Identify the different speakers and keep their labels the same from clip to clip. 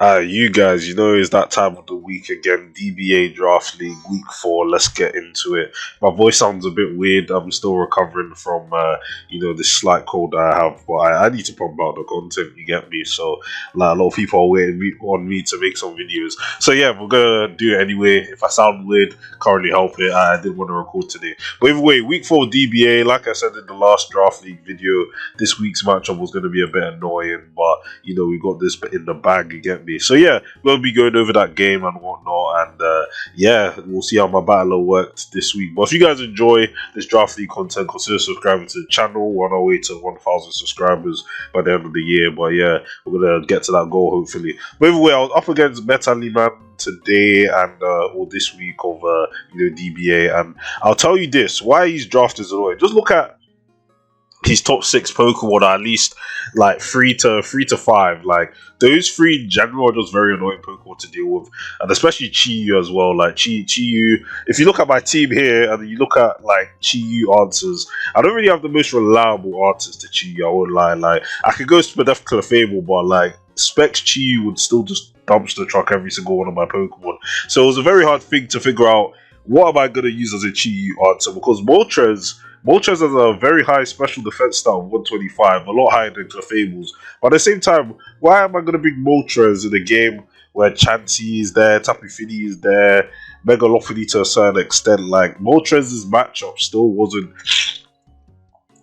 Speaker 1: You guys, it's that time of the week again. DBA Draft League, week 4. Let's get into it. My voice sounds a bit weird. I'm still recovering from, this slight cold I have, but I need to pump out the content. You get me? So, like, a lot of people are waiting on me to make some videos. So yeah, we're gonna do it anyway. If I sound weird, can't really help it. I didn't want to record today. But either way, week 4 DBA. Like I said in the last Draft League video, this week's matchup was gonna be a bit annoying, but we got this in the bag. You get me? So yeah, we'll be going over that game and whatnot, and yeah, we'll see how my battler worked this week. But if you guys enjoy this draft league content, consider subscribing to the channel. We're on our way to 1,000 subscribers by the end of the year. But yeah, we're gonna get to that goal hopefully. But anyway, I was up against Metally Man today and or this week of DBA, and I'll tell you this: why his draft is annoying. Just look at his top 6 Pokemon, are at least like 3 to 5. Like those 3 in general are just very annoying Pokemon to deal with, and especially Chi-Yu as well. Like Chi-Yu, if you look at my team here and you look at like Chi-Yu answers, I don't really have the most reliable answers to Chi-Yu. I won't lie. Like I could go Spadef Clefable, but like Specs Chi-Yu would still just dumpster truck every single one of my Pokemon. So it was a very hard thing to figure out what am I going to use as a Chi-Yu answer, because Moltres has a very high special defense stat of 125, a lot higher than Clefable's. But at the same time, why am I going to bring Moltres in a game where Chansey is there, Tapu Fini is there, Megalophony to a certain extent? Like, Moltres' matchup still wasn't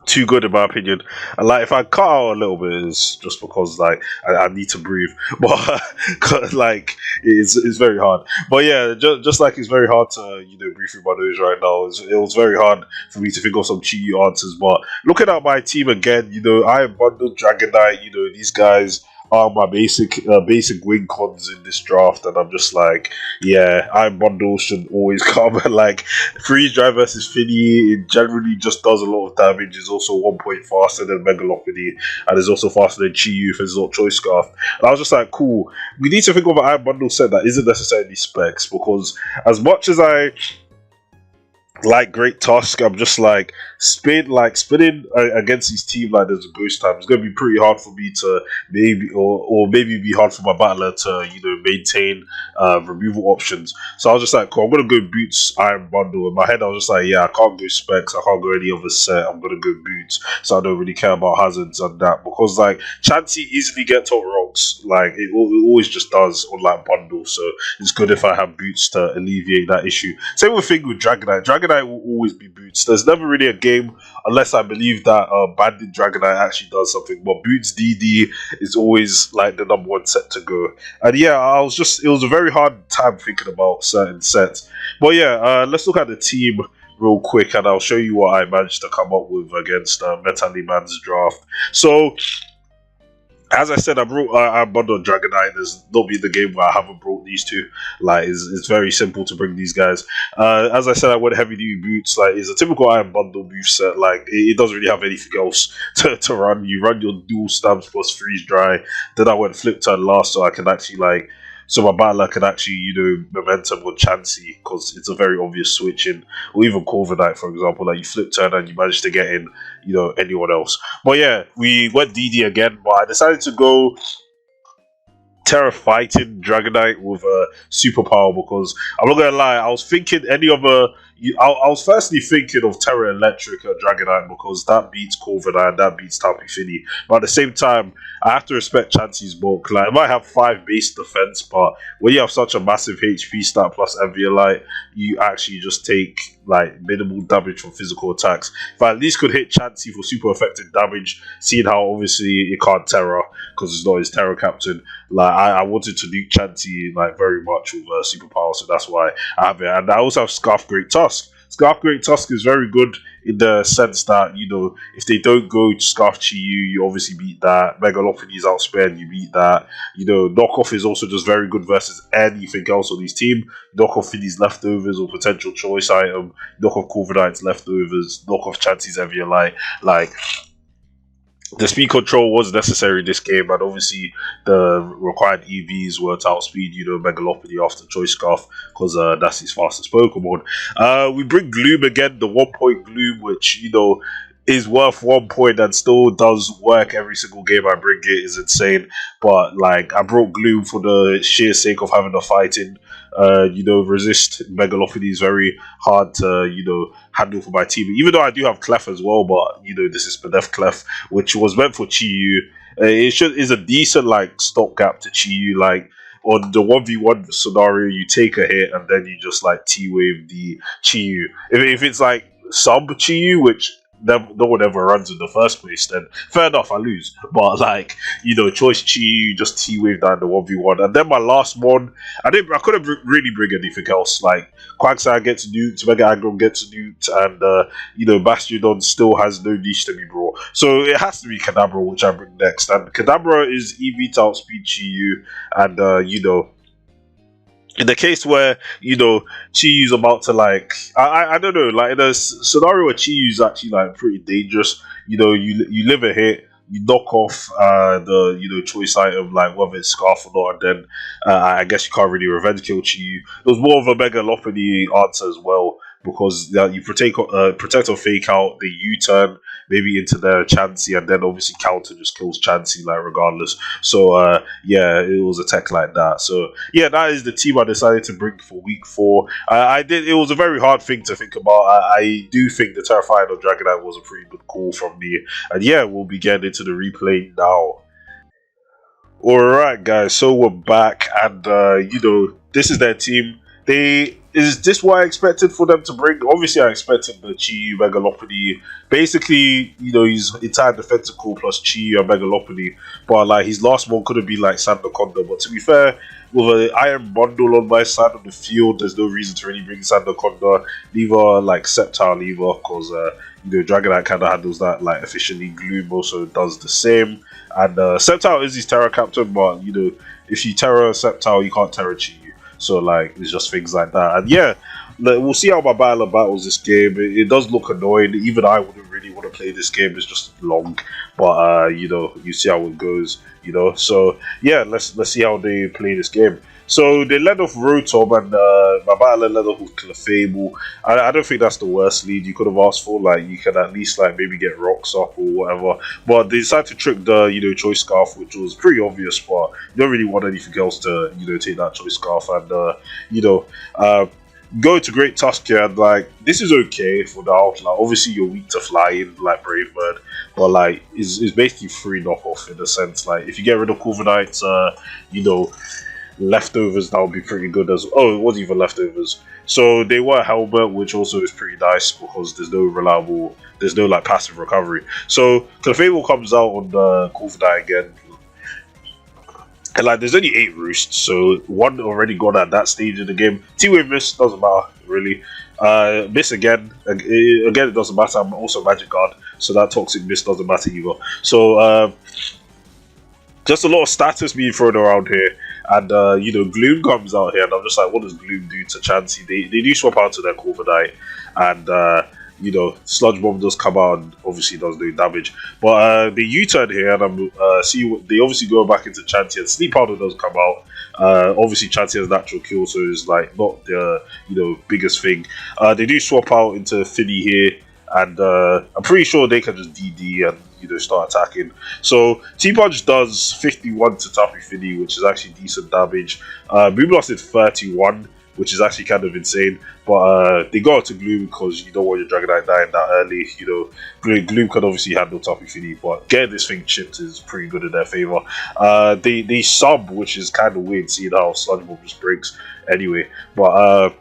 Speaker 1: too good in my opinion. And like if I cut out a little bit, it's just because like I need to breathe. But like it's very hard. But yeah, just like it's very hard to breathe through my nose right now. It was very hard for me to think of some cheeky answers. But looking at my team again, I bundled Dragonite. These guys are my basic win cons in this draft, and I'm just like, yeah, Iron Bundle should always come. And like Freeze Dry versus Finny, it generally just does a lot of damage. It's also 1 point faster than Megalophony, and it's also faster than Chi-Yu if it's not Choice Scarf. And I was just like, cool, we need to think of an Iron Bundle set that isn't necessarily specs, because as much as I like Great Tusk, I'm just like spinning against his team like there's a ghost time. It's gonna be pretty hard for me to maybe be hard for my battler to maintain removal options. So I was just like, cool, I'm gonna go Boots Iron Bundle. In my head I was just like, yeah, I can't go specs, I can't go any other set, I'm gonna go Boots. So I don't really care about hazards and that, because like Chansey easily gets on rocks, like it always just does on like bundle. So it's good if I have Boots to alleviate that issue. Same thing with Dragonite. Dragonite will always be Boots. There's never really a game unless I believe that Bandit Dragonite actually does something, but Boots DD is always like the number 1 set to go. And yeah, it was a very hard time thinking about certain sets. But yeah, let's look at the team real quick and I'll show you what I managed to come up with against Metally Man's draft. So as I said, I bundled Dragonite. There's not been the game where I haven't brought these two. Like, it's very simple to bring these guys. As I said, I went heavy duty Boots. Like, it's a typical Iron Bundle move set. Like, it doesn't really have anything else to run. You run your dual stabs plus freeze dry. Then I went flip turn last, so I can actually so my battler can actually, momentum on Chansey, because it's a very obvious switch in, or even Corviknight, for example, like you flip turn and you manage to get in, anyone else. But yeah, we went DD again, but I decided to go Tera Fighting Dragonite with a superpower, because I'm not gonna lie, I was thinking any other. I was firstly thinking of Terra Electric Dragonite, because that beats Corviknight and that beats Tapu Fini. But at the same time, I have to respect Chansey's bulk. Like, it might have 5 base defense, but when you have such a massive HP stat plus Light, you actually just take like minimal damage from physical attacks. If I at least could hit Chansey for super effective damage, seeing how obviously it can't Terra because it's not his Terra captain. Like, I wanted to nuke Chansey like very much with superpower, so that's why I have it. And I also have Scarf Great Tusk. Scarf Great Tusk is very good in the sense that, if they don't go to Scarf Chi-Yu, you obviously beat that. Megalophony's outspan, you beat that. Knockoff is also just very good versus anything else on his team. Knockoff Finny's leftovers or potential choice item. Knockoff Corviknight's leftovers. Knockoff Chansey's Light. Like, the speed control was necessary this game, and obviously the required EVs were to outspeed, Megalophony after Choice Scarf, because that's his fastest Pokemon. We bring Gloom again, the 1 point Gloom, which, is worth 1 point and still does work every single game I bring it is insane. But like I brought Gloom for the sheer sake of having a fighting. Resist Megalopody is very hard to handle for my team. Even though I do have Clef as well, but this is Spadef Clef, which was meant for Chi-Yu. It is a decent like stopgap to Chi-Yu. Like on the 1v1 scenario, you take a hit and then you just like T-wave the Chi-Yu. If it's like sub Chi-Yu, which no one ever runs in the first place, then fair enough, I lose. But like, choice Chi, just T-wave down the 1v1. And then my last one, I couldn't really bring anything else. Like Quagsire gets nuked, Mega Aggron gets nuked, and Bastiodon still has no niche to be brought. So it has to be Kadabra, which I bring next. And Kadabra is EV to outspeed Chi-Yu, and in the case where Chi-Yu's about to like I don't know, like in a scenario where Chi-Yu's actually like pretty dangerous, you live a hit, you knock off the choice item, like whether it's Scarf or not, and then I guess you can't really revenge kill Chi-Yu. It was more of a Megalopody answer as well, because you protect or fake out the U-turn maybe into their Chansey, and then obviously counter just kills Chansey like regardless. So yeah, it was a tech like that. So yeah, that is the team I decided to bring for week 4. I did. It was a very hard thing to think about. I do think the Tera Fighting Dragonite was a pretty good call from me, and yeah, we'll be getting into the replay now. Alright guys, so we're back, and this is their team. Is this what I expected for them to bring? Obviously I expected the Chi-Yu Megalopody. Basically, he's entire defensive core plus Chi-Yu and Megalopody. But like his last one could have been like Sandaconda. But to be fair, with an Iron Bundle on my side of the field, there's no reason to really bring Sandaconda. Neither like Sceptile either, because Dragonite kind of handles that like efficiently. Gloom also does the same. And Sceptile is his Terra Captain, but if you Terra Sceptile, you can't Terra Chi-Yu. So like it's just things like that. And yeah, we'll see how my battle battles this game. It does look annoying. Even I wouldn't really want to play this game. It's just long, but you see how it goes. So yeah, let's see how they play this game. So they led off ROTOM, and my battle led off with Clefable. I don't think that's the worst lead you could have asked for. Like you can at least like maybe get rocks up or whatever. But they decided to trick the choice scarf, which was pretty obvious. But you don't really want anything else to take that choice scarf, and go to Great Tusk here, and like this is okay for now. Like obviously you're weak to flying like Brave Bird, but like it's basically free knockoff in a sense. Like if you get rid of Corviknight's leftovers, that would be pretty good as well. Oh, it wasn't even leftovers. So they were Helmet, which also is pretty nice because there's no like passive recovery. So Clefable comes out on the Corviknight again. And like there's only 8 roosts, so 1 already gone at that stage of the game. T-Wave miss, doesn't matter really. Miss again, it doesn't matter. I'm also Magic Guard, so that toxic miss doesn't matter either. So just a lot of status being thrown around here. And Gloom comes out here, and I'm just like, what does Gloom do to Chansey? They do swap out to their Corviknight, and Sludge Bomb does come out and obviously does no damage. But they U-turn here, and I'm they obviously go back into Chansey, and Sleep Powder does come out. Obviously Chansey has natural kill, so it's like not the biggest thing. They do swap out into Finny here, and I'm pretty sure they can just DD and start attacking. So T-Punch does 51 to Tapu Fini, which is actually decent damage. Moonblast did 31, which is actually kind of insane. But they got to Gloom because you don't want your Dragonite dying that early. Gloom can obviously handle Tapu Fini, but getting this thing chipped is pretty good in their favor. They sub, which is kind of weird seeing how Sludge Bomb just breaks anyway. But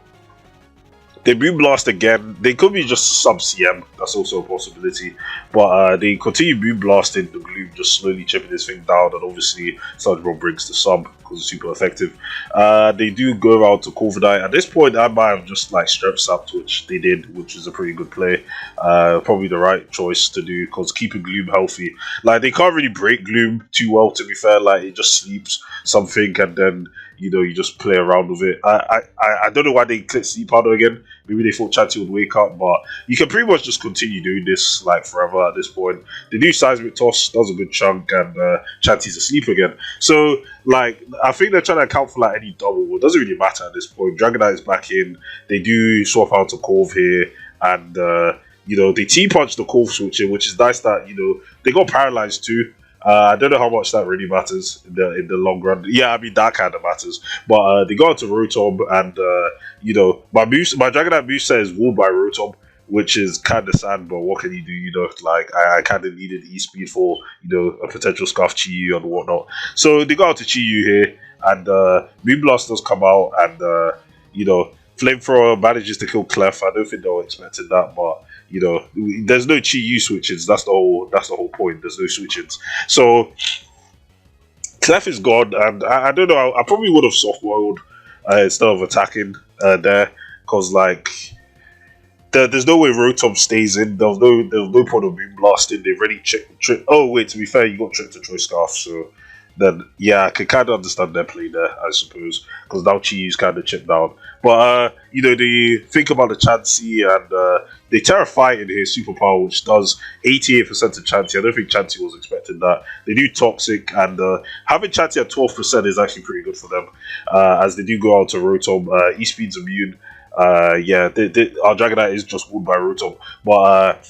Speaker 1: they Moonblast again. They could be just sub CM. That's also a possibility. But they continue Moonblasting the Gloom, just slowly chipping this thing down. And obviously, Sludge Bomb brings the sub because it's super effective. They do go around to Corviknight. At this point, I might have just like strep sapped, which they did, which is a pretty good play. Probably the right choice to do because keeping Gloom healthy. Like they can't really break Gloom too well, to be fair. Like it just sleeps something and then you just play around with it. I don't know why they clicked Sleep Powder again. Maybe they thought Chansey would wake up, but you can pretty much just continue doing this like forever at this point. The new Seismic Toss does a good chunk, and Chansey's asleep again. So like I think they're trying to account for like any double. It doesn't really matter at this point. Dragonite is back in. They do swap out to Corv here, and you know, they T-punched the core switching, which is nice that, you know, they got paralyzed too. I don't know how much that really matters in the long run. Yeah, I mean that kind of matters. But they got into Rotom, and you know, my Dragonite Booster is walled by Rotom, which is kind of sad. But what can you do? You know, like I kind of needed E-Speed for, you know, a potential Scarf Chi-Yu and whatnot. So they got out to Chi-Yu here, and Moonblast does come out, and you know, Flamethrower manages to kill Clef. I don't think they were expecting that, but you know, there's no Chi-Yu switches. That's the whole point. There's no switches. So Clef is gone, and I don't know. I probably would have soft boiled instead of attacking there, because like there's no way Rotom stays in. There was no point of being blasted. They've already oh wait, to be fair, you got tricked to Choice Scarf, so then yeah, I can kind of understand their play there, I suppose, because now Chi-Yu's kind of chipped down. But you know, they think about the Chansey, and they Tera Fighting here superpower, which does 88% to Chansey. I don't think Chansey was expecting that. They do Toxic, and having Chansey at 12% is actually pretty good for them, as they do go out to Rotom. E-Speed's immune. Yeah, our Dragonite is just won by Rotom, but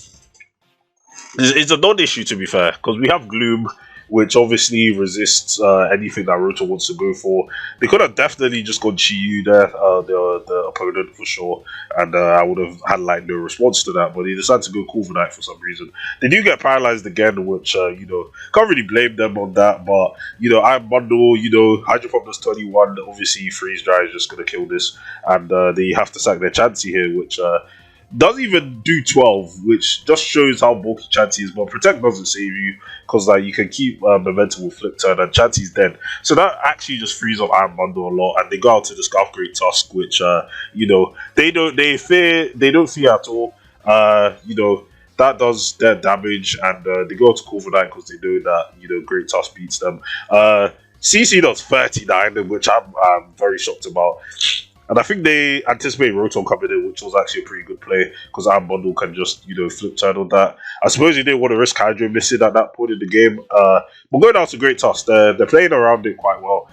Speaker 1: it's a non-issue, to be fair, because we have Gloom, which obviously resists anything that Rotom wants to go for. They could have definitely just gone Chi-Yu there, the opponent, for sure, and I would have had like no response to that, but they decided to go Corviknight for some reason. They do get paralyzed again, which, you know, can't really blame them on that, but, you know, Iron Bundle, you know, Hydro Pump does 21, obviously Freeze Dry is just going to kill this, and they have to sack their Chansey here, which doesn't even do 12, which just shows how bulky Chansey is. But Protect doesn't save you, because like you can keep momentum with Flip Turn, and Chansey's dead. So that actually just frees up Iron Bundle a lot, and they go out to the Scarf Great Tusk, which you know, they don't fear at all. You know, that does their damage, and they go to Corviknight because they know that, you know, Great Tusk beats them. CC does 39, which I'm very shocked about. And I think they anticipate Rotom coming in, which was actually a pretty good play, because Iron Bundle can just, you know, flip turn on that. I suppose you didn't want to risk Hydro missing at that point in the game. But going down to Great Tusk, they're playing around it quite well.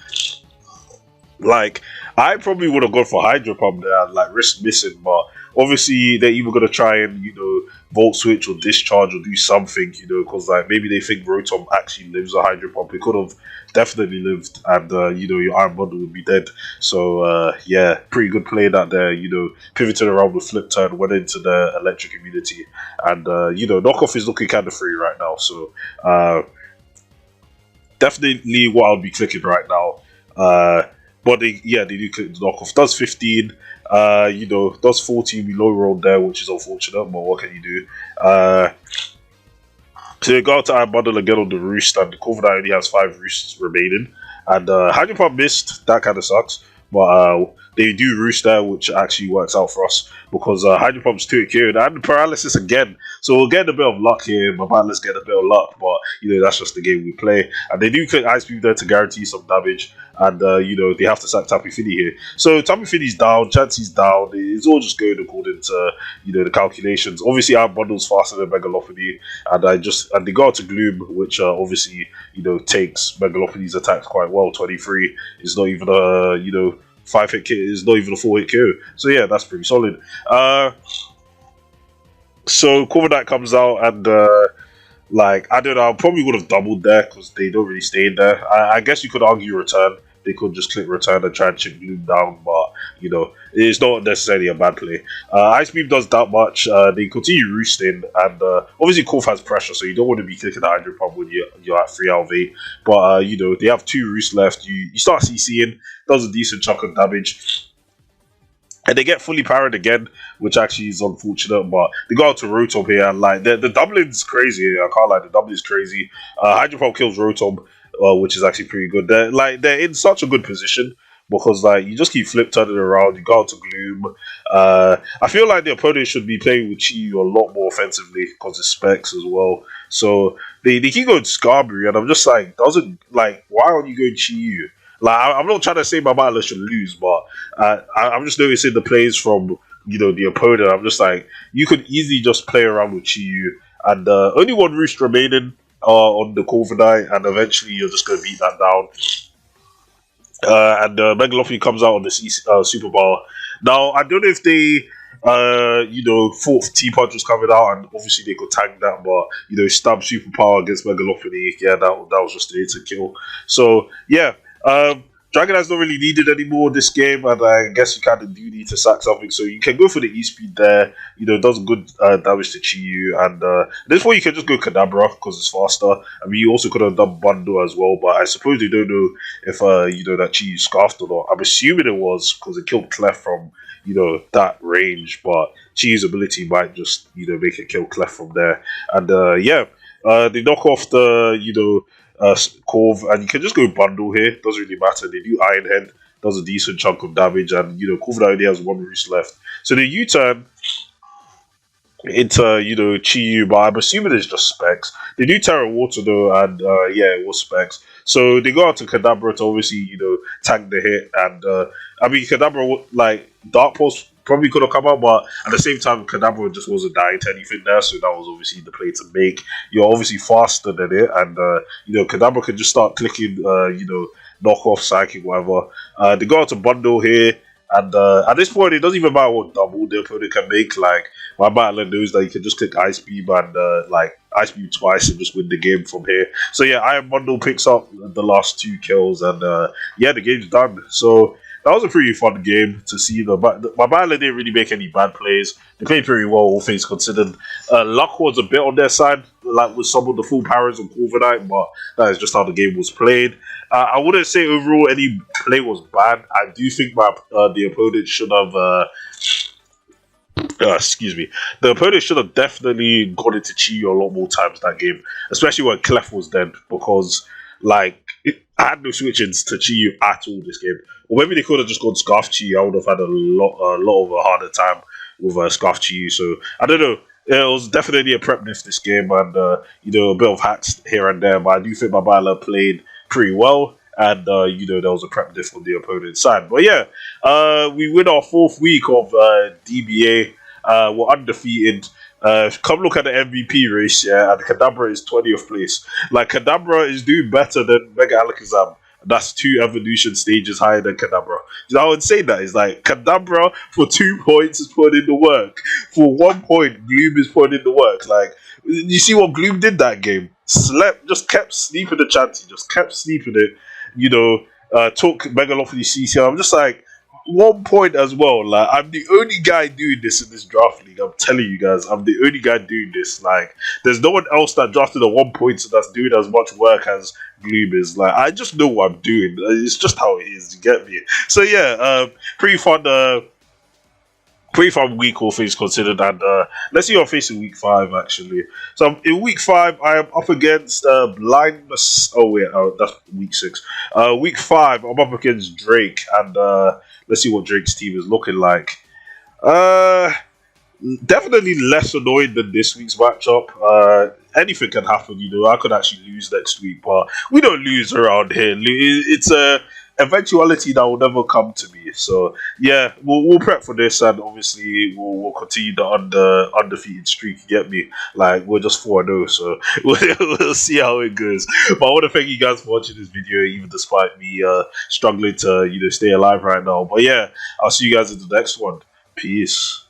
Speaker 1: Like, I probably would have gone for Hydro Pump there and like risk missing, but obviously they're either going to try and, you know, Volt Switch or Discharge or do something, you know, because like maybe they think Rotom actually lives a Hydro Pump. It could have definitely lived, and you know, your Iron Bundle would be dead. So yeah, pretty good play that there, you know, pivoted around with Flip Turn, went into the Electric Immunity, and you know, Knockoff is looking kind of free right now, so definitely what I'll be clicking right now. But they do click the Knockoff. Does 15, you know, does 14, we low rolled there, which is unfortunate, but what can you do? So they go out to Iron Bundle again on the Roost, and the Corviknight only has 5 Roosts remaining. And Hydro Pump missed, that kind of sucks. But they do Roost there, which actually works out for us, because Hydro Pump's 2 killed, and Paralysis again. So we'll get a bit of luck here, my battlers get a bit of luck, but, you know, that's just the game we play. And they do click Ice Beam there to guarantee some damage, and, you know, they have to sack Tapu Fini here. So Tapu Fini's down, Chansey's down, it's all just going according to, you know, the calculations. Obviously, our bundle's faster than Megalophony, and they go out to Gloom, which obviously, you know, takes Megalophony's attacks quite well. 23 is not even a, you know, 5-hit KO, is not even a 4-hit KO. So yeah, that's pretty solid. So Corviknight comes out, and like, I don't know, I probably would have doubled there because they don't really stay in there. I guess you could argue return. They could just click return and try and chip Gloom down, but, you know, it's not necessarily a bad play. Ice Beam does that much. They continue roosting, and obviously Corv has pressure, so you don't want to be clicking the Hydro Pump when you're at 3 out of 8. But, you know, they have 2 roosts left. You start CCing, does a decent chunk of damage. And they get fully powered again, which actually is unfortunate, but they go out to Rotom here, and like the doubling's crazy. I can't lie, the double is crazy. Hydro Pump kills Rotom, which is actually pretty good. They're in such a good position, because like you just keep flip turning around. You go out to Gloom. I feel like the opponent should be playing with Chi-Yu a lot more offensively because of specs as well. So they keep going Skarmory, and I'm just like, why aren't you going Chi-Yu? Like, I'm not trying to say my battler should lose, but I'm just noticing the plays from, you know, the opponent. I'm just like, you could easily just play around with Chi-Yu, and only 1 roost remaining on the Corviknight, and eventually you're just going to beat that down. And Megalophony comes out on the Super Power. Now, I don't know if they you know, fourth T-Punch was coming out, and obviously they could tank that, but, you know, stab superpower against Megalophony, yeah, that was just the hit to kill. So, yeah, Dragonite's not really needed anymore this game, and I guess you kind of do need to sack something, so you can go for the E-Speed there, you know, it does good damage to Chiyu, and this one you can just go Kadabra, because it's faster. I mean, you also could have done Bundle as well, but I suppose they don't know if, you know, that Chiyu scarfed or not. I'm assuming it was, because it killed Clef from, you know, that range, but Chiyu's ability might just, you know, make it kill Clef from there. And yeah, they knock off the, you know, Corv, and you can just go Bundle here, doesn't really matter. They do Iron Head, does a decent chunk of damage, and, you know, Corv only has one roost left. So the U-turn into, you know, Chiyu, but I'm assuming it's just specs. They do Terra Water though, and yeah, it was specs. So they go out to Kadabra to obviously, you know, tank the hit, and I mean, Kadabra, like, Dark Pulse probably could have come out, but at the same time, Kadabra just wasn't dying to anything there, so that was obviously the play to make. You're obviously faster than it, and, you know, Kadabra can just start clicking, you know, knock off, psychic, whatever. They go out to Bundle here, and at this point, it doesn't even matter what double the opponent can make. Like, my battler knows that you can just click Ice Beam and, like, Ice Beam twice and just win the game from here. So, yeah, Iron Bundle picks up the last 2 kills, and, yeah, the game's done. So, that was a pretty fun game to see. My battler didn't really make any bad plays. They played pretty well, all things considered. Luck was a bit on their side, like with some of the full powers on Corviknight, but that is just how the game was played. I wouldn't say overall any play was bad. I do think the opponent should have. Excuse me. The opponent should have definitely gone into Chiyu a lot more times that game, especially when Clef was dead, because, like, I had no switch-ins to Chiyu at all this game. Or maybe they could have just gone Scarf Chiyu. I would have had a lot of a harder time with Scarf Chiyu. So, I don't know. It was definitely a prep diff this game, and, you know, a bit of hacks here and there, but I do think my battler played pretty well, and, you know, there was a prep diff on the opponent's side. But yeah, we win our 4th week of DBA. We're undefeated. Come look at the MVP race, yeah, and Kadabra is 20th place. Like, Kadabra is doing better than Mega Alakazam. That's 2 evolution stages higher than Kadabra. You know, I would say that is like Kadabra for 2 points is putting in the work. For 1 point, Gloom is putting in the work. Like, you see what Gloom did that game? Slept, just kept sleeping the Chansey, just kept sleeping it. You know, took Megalophony CC. I'm just like, 1 point as well. Like, I'm the only guy doing this in this draft league. I'm telling you guys, I'm the only guy doing this. Like, there's no one else that drafted a 1 point so that's doing as much work as Gloom is. Like, I just know what I'm doing. It's just how it is. You get me? So yeah, pretty fun. Pretty fun week, all things considered, and let's see what I'm facing week 5 actually. So in week 5, I am up against Blindness. Oh wait, that's week 6. Week 5, I'm up against Drake, and let's see what Drake's team is looking like. Definitely less annoyed than this week's matchup. Anything can happen, you know. I could actually lose next week, but we don't lose around here. It's a eventuality that will never come to me. So yeah, we'll prep for this, and obviously we'll continue the undefeated streak. You get me? Like, we're just 4-0, so we'll see how it goes. But I want to thank you guys for watching this video, even despite me struggling to, you know, stay alive right now. But yeah, I'll see you guys in the next one. Peace.